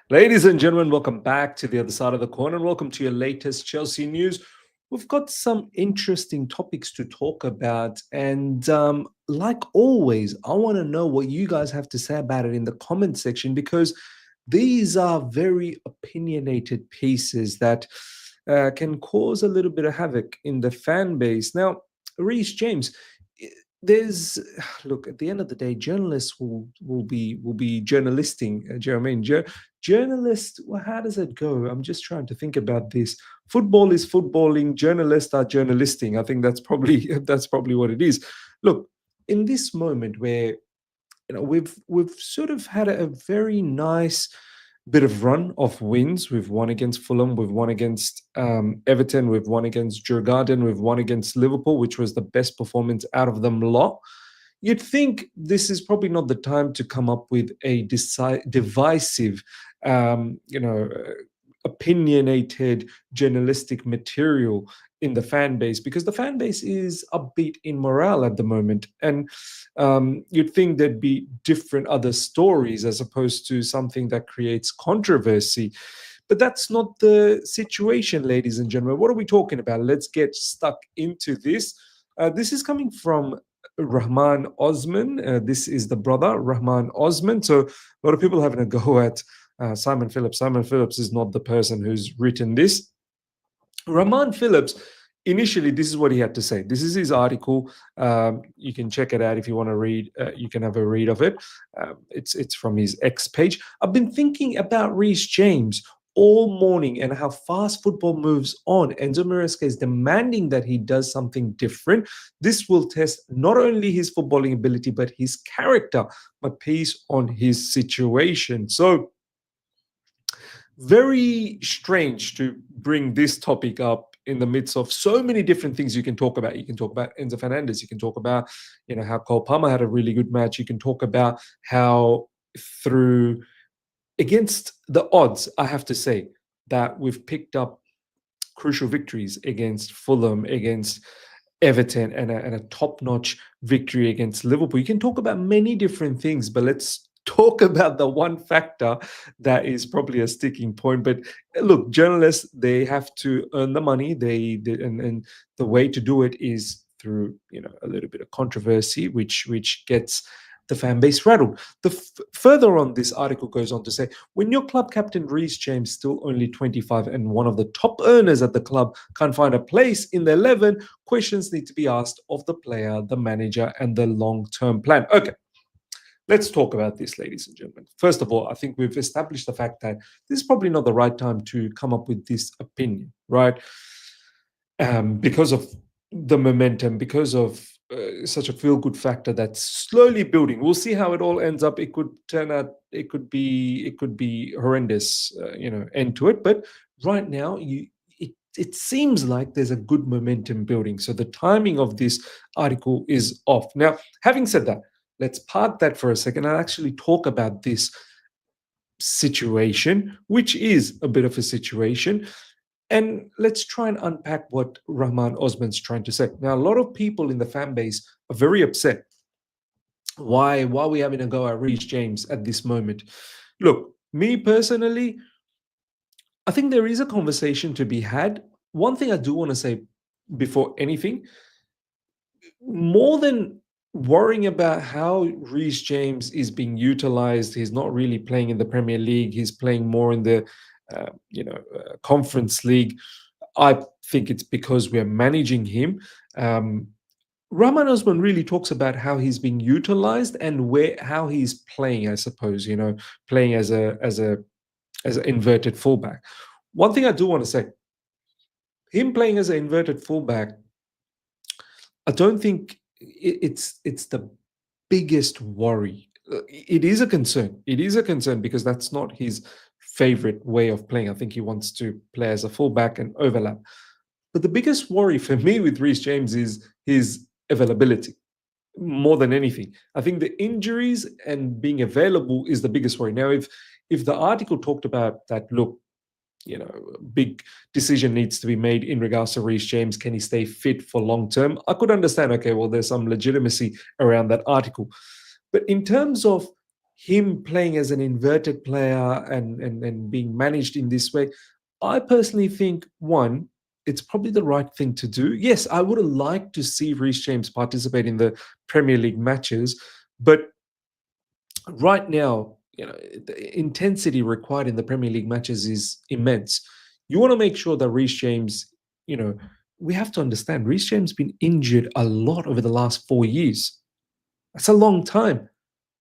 Ladies and gentlemen, welcome back to the other side of the corner and welcome to your latest Chelsea news. We've got some interesting topics to talk about. And like always, I want to know what you guys have to say about it in the comment section because these are very opinionated pieces that can cause a little bit of havoc in the fan base. Now, Reece James, there's look at the end of the day, journalists will be journalisting. Do you know what I mean? Journalists. Well, how does it go? I'm just trying to think about this. Football is footballing. Journalists are journalisting. I think that's probably that's probably what it is. Look, in this moment where we've sort of had a very nice bit of run of wins. We've won against Fulham, we've won against Everton, we've won against Jurgarden, we've won against Liverpool, which was the best performance out of them lot. You'd think this is probably not the time to come up with a divisive, um, you know, uh, opinionated journalistic material in the fan base because the fan base is upbeat in morale at the moment. And you'd think there'd be different other stories as opposed to something that creates controversy. But that's not the situation, ladies and gentlemen. What are we talking about? Let's get stuck into this. This is coming from Rahman Osman. This is the brother, Rahman Osman. So a lot of people having a go at Simon Phillips. Simon Phillips is not the person who's written this. Rahman Phillips, initially, this is what he had to say. This is his article. You can check it out if you want to read. You can have a read of it. It's from his X page. I've been thinking about Reece James all morning and how fast football moves on. Enzo Maresca is demanding that he does something different. This will test not only his footballing ability, but his character. My piece on his situation. So, very strange to bring this topic up in the midst of so many different things you can talk about. You can talk about Enzo Fernandez. You can talk about, how Cole Palmer had a really good match. You can talk about how through against the odds, I have to say that we've picked up crucial victories against Fulham, against Everton, and a top-notch victory against Liverpool. You can talk about many different things, but let's talk about the one factor that is probably a sticking point. But look, journalists, they have to earn the money. And the way to do it is through a little bit of controversy, which gets the fan base rattled. Further on, this article goes on to say, when your club captain Reece James, still only 25 and one of the top earners at the club, can't find a place in the 11, questions need to be asked of the player, the manager, and the long-term plan. Okay. Let's talk about this, ladies and gentlemen. First of all, I think we've established the fact that this is probably not the right time to come up with this opinion, right? Because of the momentum, because of such a feel-good factor that's slowly building. We'll see how it all ends up. It could turn out, it could be horrendous, end to it. But right now, it seems like there's a good momentum building. So the timing of this article is off. Now, having said that, let's park that for a second and actually talk about this situation, which is a bit of a situation. And let's try and unpack what Rahman Osman's trying to say. Now, a lot of people in the fan base are very upset. Why are we having a go at Reece James at this moment? Look, me personally, I think there is a conversation to be had. One thing I do want to say before anything, more than worrying about how Reece James is being utilized, he's not really playing in the Premier League. He's playing more in the, Conference League. I think it's because we're managing him. Rahman Osman really talks about how he's being utilized and how he's playing. I suppose playing as an inverted fullback. One thing I do want to say, him playing as an inverted fullback, I don't think it's the biggest worry. It is a concern. It is a concern because that's not his favorite way of playing. I think he wants to play as a fullback and overlap. But the biggest worry for me with Reece James is his availability more than anything. I think the injuries and being available is the biggest worry. Now, if the article talked about that, look, big decision needs to be made in regards to Reece James. Can he stay fit for long term? I could understand, okay, well, there's some legitimacy around that article. But in terms of him playing as an inverted player and being managed in this way, I personally think, one, it's probably the right thing to do. Yes, I would have liked to see Reece James participate in the Premier League matches, but right now, the intensity required in the Premier League matches is immense. You want to make sure that Reece James, you know, we have to understand Reece James has been injured a lot over the last 4 years. That's a long time.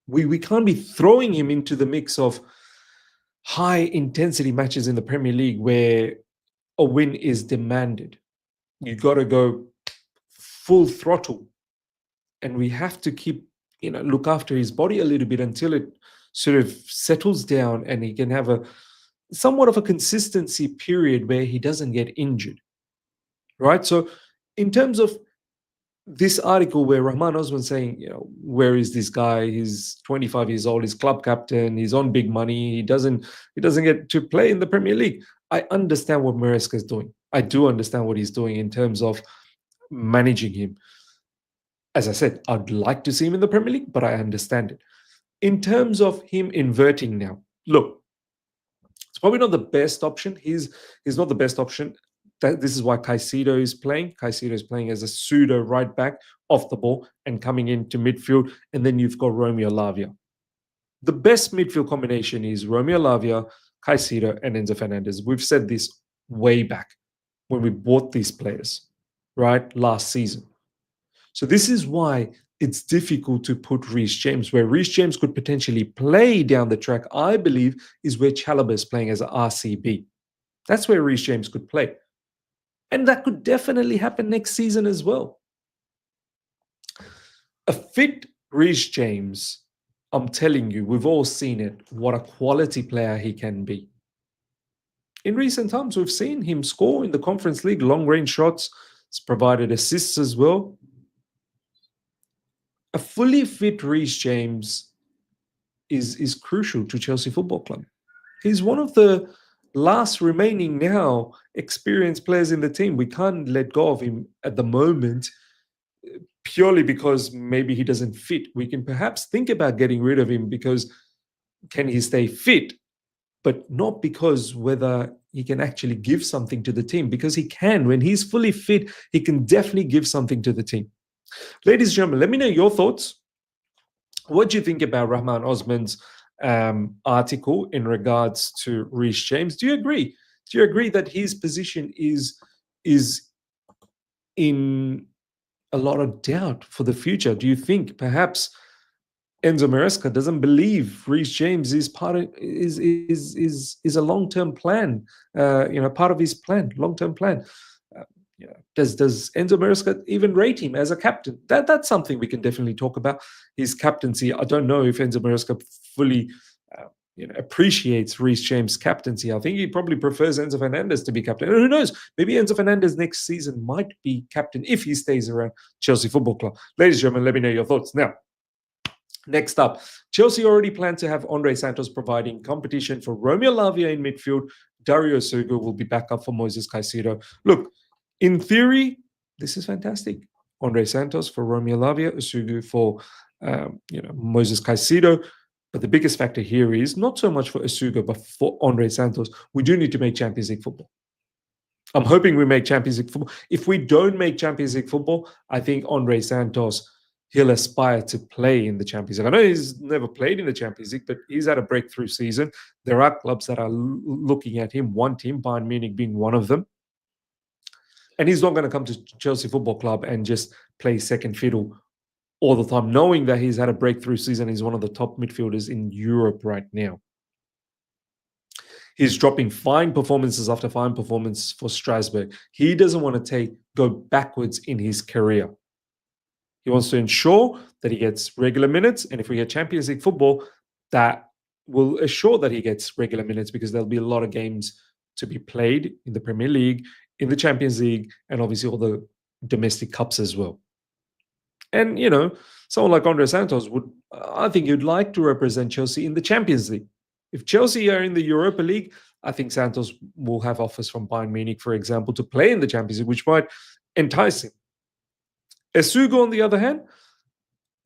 We can't be throwing him into the mix of high intensity matches in the Premier League where a win is demanded. You got to go full throttle, and we have to keep look after his body a little bit until it sort of settles down and he can have a somewhat of a consistency period where he doesn't get injured, right? So in terms of this article where Rahman Osman saying, where is this guy? He's 25 years old, he's club captain, he's on big money, he doesn't get to play in the Premier League. I understand what Maresca is doing. I do understand what he's doing in terms of managing him. As I said, I'd like to see him in the Premier League, but I understand it. In terms of him inverting now, look, it's probably not the best option. He's not the best option. This is why Caicedo is playing. Caicedo is playing as a pseudo right back off the ball and coming into midfield. And then you've got Romeo Lavia. The best midfield combination is Romeo Lavia, Caicedo, and Enzo Fernandez. We've said this way back when we bought these players, right? Last season. So this is why it's difficult to put Reece James. Where Reece James could potentially play down the track, I believe, is where Chalobah is playing as an RCB. That's where Reece James could play. And that could definitely happen next season as well. A fit Reece James, I'm telling you, we've all seen it, what a quality player he can be. In recent times, we've seen him score in the Conference League, long-range shots. He's provided assists as well. A fully fit Reece James is crucial to Chelsea Football Club. He's one of the last remaining now experienced players in the team. We can't let go of him at the moment purely because maybe he doesn't fit. We can perhaps think about getting rid of him because can he stay fit? But not because whether he can actually give something to the team, because he can. When he's fully fit, he can definitely give something to the team. Ladies and gentlemen, let me know your thoughts. What do you think about Rahman Osman's article in regards to Reece James? Do you agree? Do you agree that his position is in a lot of doubt for the future? Do you think perhaps Enzo Maresca doesn't believe Reece James is part of is a long-term plan? Part of his plan, long-term plan. Does Enzo Maresca even rate him as a captain? That's something we can definitely talk about. His captaincy. I don't know if Enzo Maresca fully appreciates Reece James' captaincy. I think he probably prefers Enzo Fernandez to be captain. And who knows? Maybe Enzo Fernandez next season might be captain if he stays around Chelsea Football Club. Ladies and gentlemen, let me know your thoughts. Now, next up, Chelsea already plan to have Andre Santos providing competition for Romeo Lavia in midfield. Dario Sugo will be back up for Moises Caicedo. Look, in theory, this is fantastic. Andre Santos for Romeo Lavia, Usugu for Moises Caicedo. But the biggest factor here is not so much for Usugu, but for Andre Santos. We do need to make Champions League football. I'm hoping we make Champions League football. If we don't make Champions League football, I think Andre Santos, he'll aspire to play in the Champions League. I know he's never played in the Champions League, but he's had a breakthrough season. There are clubs that are looking at him, one team, Bayern Munich being one of them. And he's not going to come to Chelsea Football Club and just play second fiddle all the time, knowing that he's had a breakthrough season. He's one of the top midfielders in Europe right now. He's dropping fine performances after fine performance for Strasbourg. He doesn't want to go backwards in his career. He wants to ensure that he gets regular minutes. And if we get Champions League football, that will assure that he gets regular minutes because there'll be a lot of games to be played in the Premier League, in the Champions League, and obviously all the domestic cups as well. And, someone like Andre Santos I think he'd like to represent Chelsea in the Champions League. If Chelsea are in the Europa League, I think Santos will have offers from Bayern Munich, for example, to play in the Champions League, which might entice him. Esugo, on the other hand,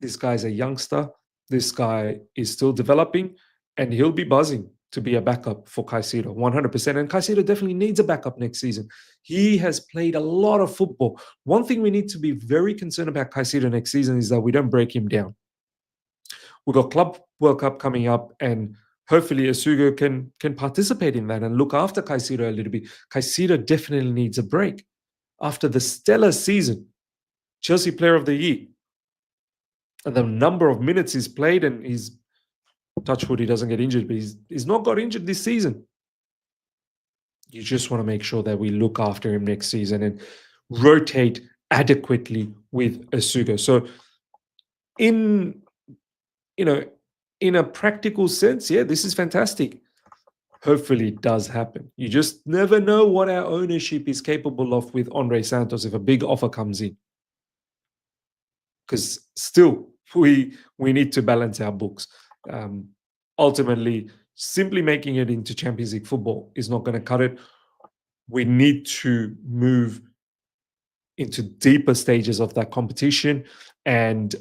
this guy's a youngster. This guy is still developing, and he'll be buzzing to be a backup for Caicedo, 100%. And Caicedo definitely needs a backup next season. He has played a lot of football. One thing we need to be very concerned about Caicedo next season is that we don't break him down. We've got Club World Cup coming up, and hopefully Asugo can participate in that and look after Caicedo a little bit. Caicedo definitely needs a break. After the stellar season, Chelsea Player of the Year, and the number of minutes he's played, and he's touch wood, he doesn't get injured, but he's not got injured this season. You just want to make sure that we look after him next season and rotate adequately with Asugo. So in in a practical sense, yeah, this is fantastic. Hopefully it does happen. You just never know what our ownership is capable of with Andre Santos if a big offer comes in. Because still, we need to balance our books. Ultimately, simply making it into Champions League football is not going to cut it. We need to move into deeper stages of that competition, and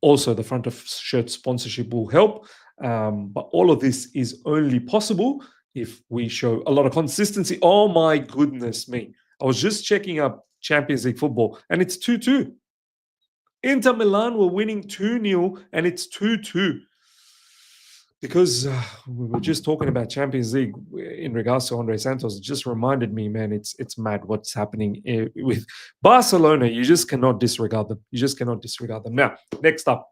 also the front of shirt sponsorship will help. But all of this is only possible if we show a lot of consistency. Oh my goodness me. I was just checking up Champions League football, and it's 2-2. Inter Milan were winning 2-0, and it's 2-2. Because we were just talking about Champions League in regards to Andre Santos, it just reminded me, man, it's mad what's happening with Barcelona. You just cannot disregard them. You just cannot disregard them. Now, next up,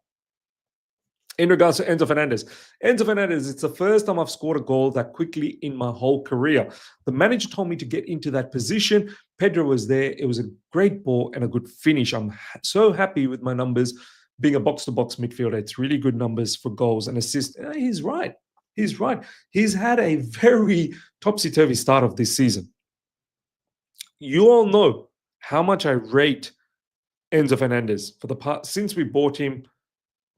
in regards to Enzo Fernandez. Enzo Fernandez, it's the first time I've scored a goal that quickly in my whole career. The manager told me to get into that position. Pedro was there. It was a great ball and a good finish. I'm so happy with my numbers. Being a box-to-box midfielder, it's really good numbers for goals and assists. He's right. He's right. He's had a very topsy-turvy start of this season. You all know how much I rate Enzo Fernandez for the past since we bought him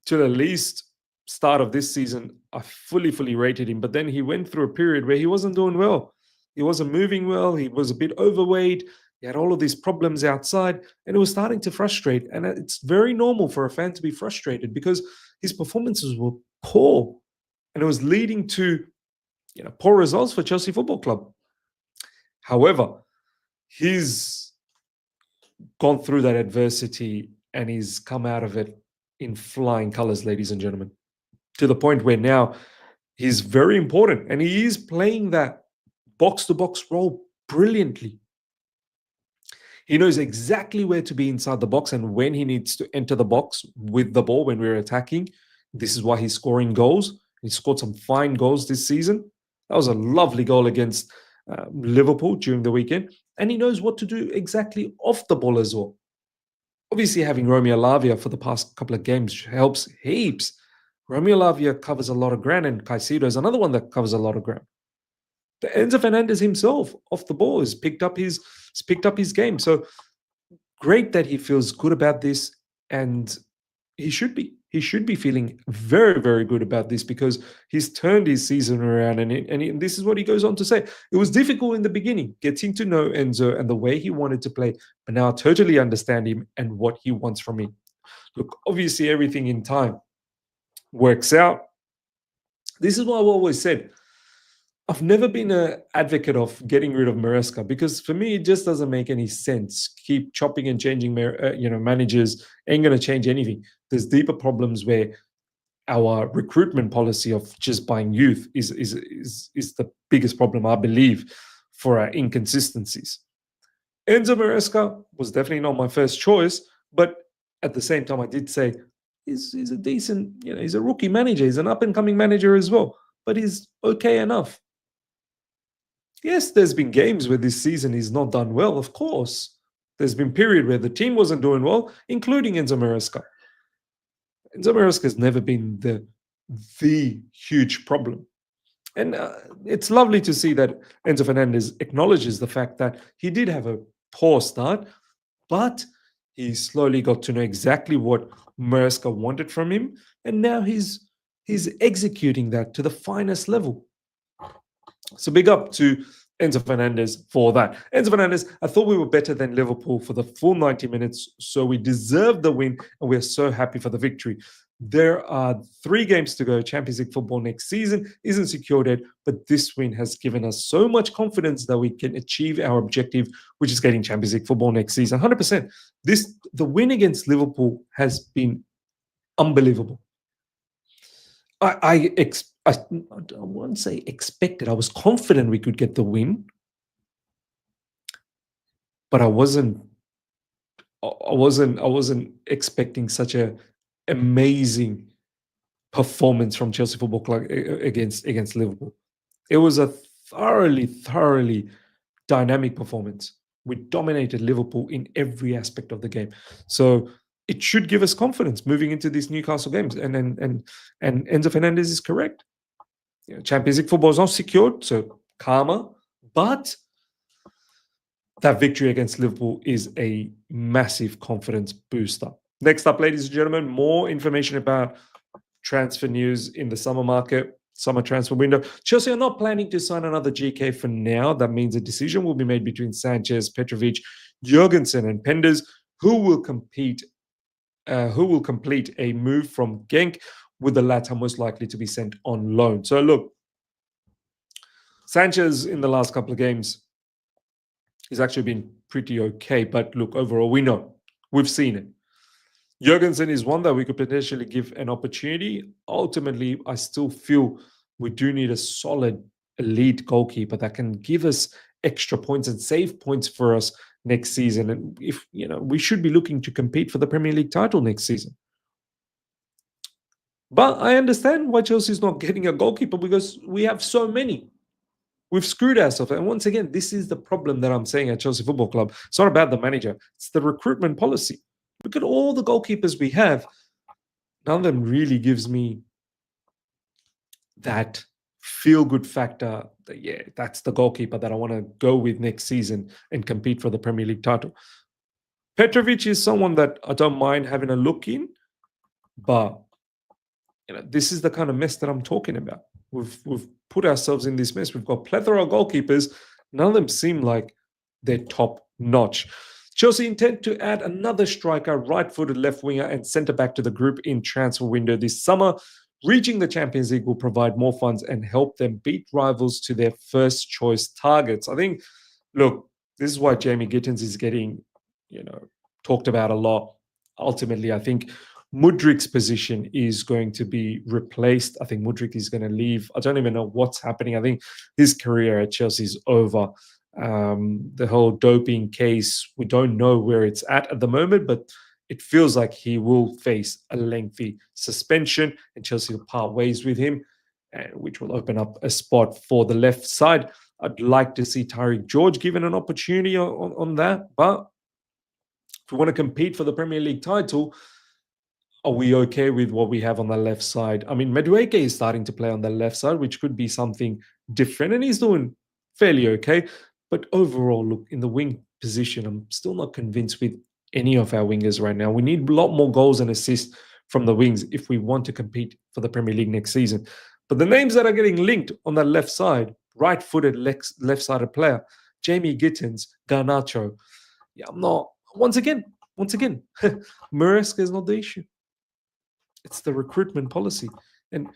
to the least start of this season. I fully rated him, but then he went through a period where he wasn't doing well. He wasn't moving well. He was a bit overweight. He had all of these problems outside, and it was starting to frustrate. And it's very normal for a fan to be frustrated because his performances were poor, and it was leading to poor results for Chelsea Football Club. However, he's gone through that adversity and he's come out of it in flying colors, ladies and gentlemen, to the point where now he's very important, and he is playing that box-to-box role brilliantly. He knows exactly where to be inside the box and when he needs to enter the box with the ball when we're attacking. This is why he's scoring goals. He scored some fine goals this season. That was a lovely goal against Liverpool during the weekend. And he knows what to do exactly off the ball as well. Obviously, having Romeo Lavia for the past couple of games helps heaps. Romeo Lavia covers a lot of ground, and Caicedo is another one that covers a lot of ground. The Enzo Fernandez himself off the ball has picked up his game. So great that he feels good about this, and he should be feeling very good about this because he's turned his season around, and this is what he goes on to say. It was difficult in the beginning getting to know Enzo and the way he wanted to play, but now I totally understand him and what he wants from me. Look, obviously everything in time works out. This is what I've always said. I've never been an advocate of getting rid of Maresca because for me, it just doesn't make any sense. Keep chopping and changing, managers ain't going to change anything. There's deeper problems where our recruitment policy of just buying youth is the biggest problem, I believe, for our inconsistencies. Enzo Maresca was definitely not my first choice, but at the same time, I did say he's a decent, he's a rookie manager. He's an up-and-coming manager as well, but he's okay enough. Yes, there's been games where this season he's not done well, of course. There's been a period where the team wasn't doing well, including Enzo Maresca. Enzo Maresca has never been the huge problem. And it's lovely to see that Enzo Fernandez acknowledges the fact that he did have a poor start, but he slowly got to know exactly what Maresca wanted from him, and now he's executing that to the finest level. So big up to Enzo Fernandez for that. Enzo Fernandez, I thought we were better than Liverpool for the full 90 minutes, so we deserved the win, and we're so happy for the victory. There are 3 games to go. Champions League football next season isn't secured yet, but this win has given us so much confidence that we can achieve our objective, which is getting Champions League football next season. 100%. The win against Liverpool has been unbelievable. I won't say expected. I was confident we could get the win, but I wasn't expecting such a amazing performance from Chelsea Football Club against Liverpool. It was a thoroughly dynamic performance. We dominated Liverpool in every aspect of the game. So it should give us confidence moving into these Newcastle games. And Enzo Fernandez is correct. Champions League football is not secured, so karma. But that victory against Liverpool is a massive confidence booster. Next up, ladies and gentlemen, more information about transfer news in the summer market, summer transfer window. Chelsea are not planning to sign another GK for now. That means a decision will be made between Sanchez, Petrovic, Jorgensen, and Penders, who will complete a move from Genk, with the latter most likely to be sent on loan. So look, Sanchez in the last couple of games has actually been pretty okay. But look, overall, we know. We've seen it. Jorgensen is one that we could potentially give an opportunity. Ultimately, I still feel we do need a solid elite goalkeeper that can give us extra points and save points for us next season. And if we should be looking to compete for the Premier League title next season. But I understand why Chelsea's not getting a goalkeeper, because we have so many. We've screwed ourselves. And once again, this is the problem that I'm saying at Chelsea Football Club. It's not about the manager. It's the recruitment policy. Look at all the goalkeepers we have. None of them really gives me that feel-good factor that, yeah, that's the goalkeeper that I want to go with next season and compete for the Premier League title. Petrovic is someone that I don't mind having a look in, but this is the kind of mess that I'm talking about. We've put ourselves in this mess. We've got plethora of goalkeepers. None of them seem like they're top notch. Chelsea intend to add another striker, right-footed left winger, and centre-back to the group in transfer window this summer. Reaching the Champions League will provide more funds and help them beat rivals to their first-choice targets. I think, look, this is why Jamie Gittins is getting, talked about a lot. Ultimately, I think Mudrik's position is going to be replaced. I think Mudrik is going to leave. I don't even know what's happening. I think his career at Chelsea is over. The whole doping case, we don't know where it's at the moment, but it feels like he will face a lengthy suspension and Chelsea will part ways with him, which will open up a spot for the left side. I'd like to see Tariq George given an opportunity on that, but if we want to compete for the Premier League title, are we okay with what we have on the left side? I mean, Madueke is starting to play on the left side, which could be something different, and he's doing fairly okay. But overall, look, in the wing position, I'm still not convinced with any of our wingers right now. We need a lot more goals and assists from the wings if we want to compete for the Premier League next season. But the names that are getting linked on the left side, right-footed left-sided player, Jamie Gittins, Garnacho. Yeah, I'm not. Once again, Maresca is not the issue. It's the recruitment policy. And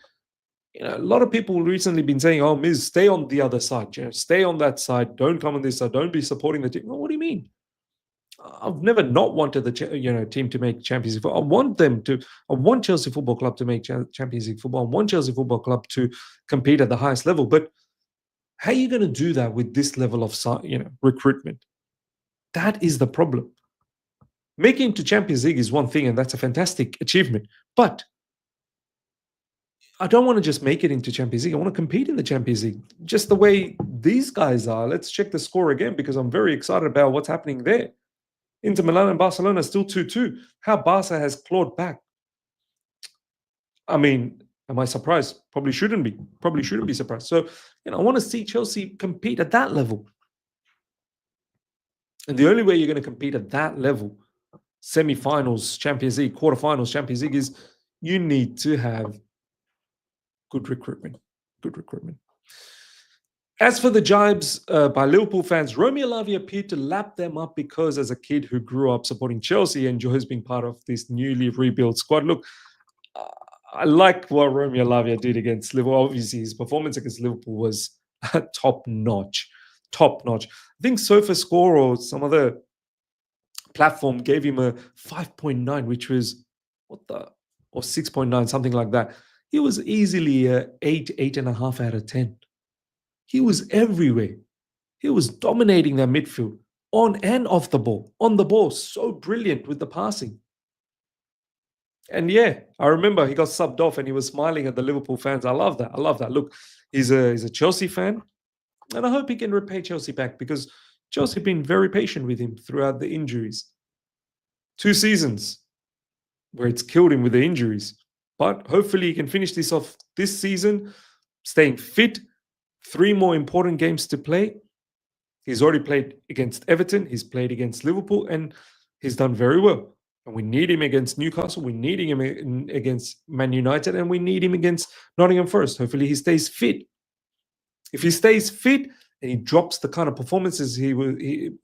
a lot of people recently been saying, oh, Miz, stay on the other side. Stay on that side. Don't come on this side. Don't be supporting the team. Well, what do you mean? I've never not wanted the team to make Champions League football. I want Chelsea Football Club to make Champions League football. I want Chelsea Football Club to compete at the highest level. But how are you going to do that with this level of recruitment? That is the problem. Making it to Champions League is one thing, and that's a fantastic achievement. But I don't want to just make it into Champions League. I want to compete in the Champions League, just the way these guys are. Let's check the score again, because I'm very excited about what's happening there. Inter Milan and Barcelona still 2-2. How Barca has clawed back. I mean, am I surprised? Probably shouldn't be. Probably shouldn't be surprised. So, I want to see Chelsea compete at that level. And the only way you're going to compete at that level, semi-finals, Champions League, quarterfinals, Champions League, is you need to have good recruitment. Good recruitment. As for the jibes by Liverpool fans, Romeo Lavia appeared to lap them up because, as a kid who grew up supporting Chelsea, enjoys being part of this newly rebuilt squad. Look, I like what Romeo Lavia did against Liverpool. Obviously, his performance against Liverpool was top notch. Top notch. I think SofaScore or some other platform gave him a 5.9, which was what the, or 6.9, something like that. He was easily a 8.5 out of 10. He was everywhere. He was dominating that midfield on and off the ball. On the ball, so brilliant with the passing. And yeah, I remember he got subbed off and he was smiling at the Liverpool fans. I love that. I love that. Look, he's a Chelsea fan, and I hope he can repay Chelsea back because Chelsea have been very patient with him throughout the injuries. 2 seasons where it's killed him with the injuries. But hopefully he can finish this off this season, staying fit. 3 more important games to play. He's already played against Everton, he's played against Liverpool, and he's done very well. And we need him against Newcastle, we need him against Man United, and we need him against Nottingham Forest. Hopefully he stays fit. If he stays fit and he drops the kind of performances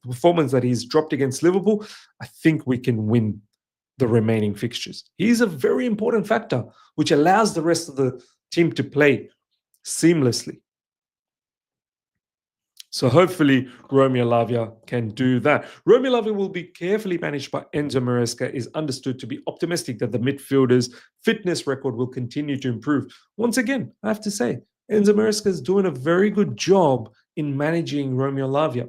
performance that he's dropped against Liverpool, I think we can win the remaining fixtures. He's a very important factor, which allows the rest of the team to play seamlessly. So hopefully Romeo Lavia can do that. Romeo Lavia will be carefully managed by Enzo Maresca, is understood to be optimistic that the midfielder's fitness record will continue to improve. Once again, I have to say, Enzo Maresca is doing a very good job in managing Romeo Lavia.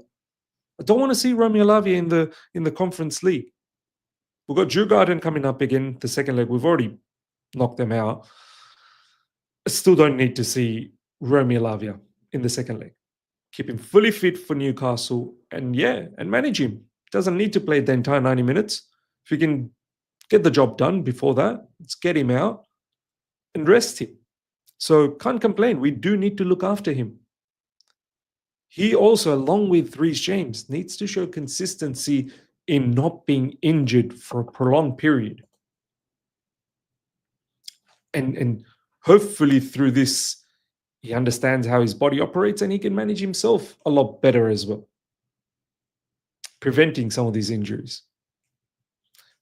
I don't want to see Romeo Lavia in the Conference League. We've got Djurgården coming up again, the second leg. We've already knocked them out. I still don't need to see Romeo Lavia in the second leg. Keep him fully fit for Newcastle and manage him. Doesn't need to play the entire 90 minutes. If we can get the job done before that, let's get him out and rest him. So can't complain. We do need to look after him. He also, along with Reece James, needs to show consistency in not being injured for a prolonged period. And hopefully through this, he understands how his body operates and he can manage himself a lot better as well, preventing some of these injuries.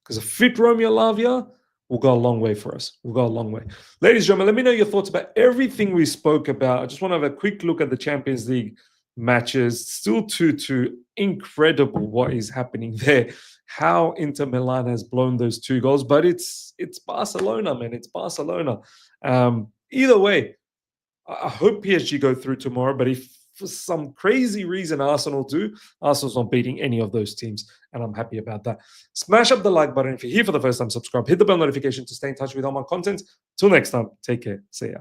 Because a fit Romeo Lavia will go a long way for us. Will go a long way. Ladies and gentlemen, let me know your thoughts about everything we spoke about. I just want to have a quick look at the Champions League matches. Still 2-2. Incredible what is happening there. How Inter Milan has blown those 2 goals. But it's Barcelona, man. It's Barcelona. Either way, I hope PSG go through tomorrow, but if for some crazy reason Arsenal do, Arsenal's not beating any of those teams, and I'm happy about that. Smash up the like button if you're here for the first time, subscribe, hit the bell notification to stay in touch with all my content. Till next time, take care. See ya.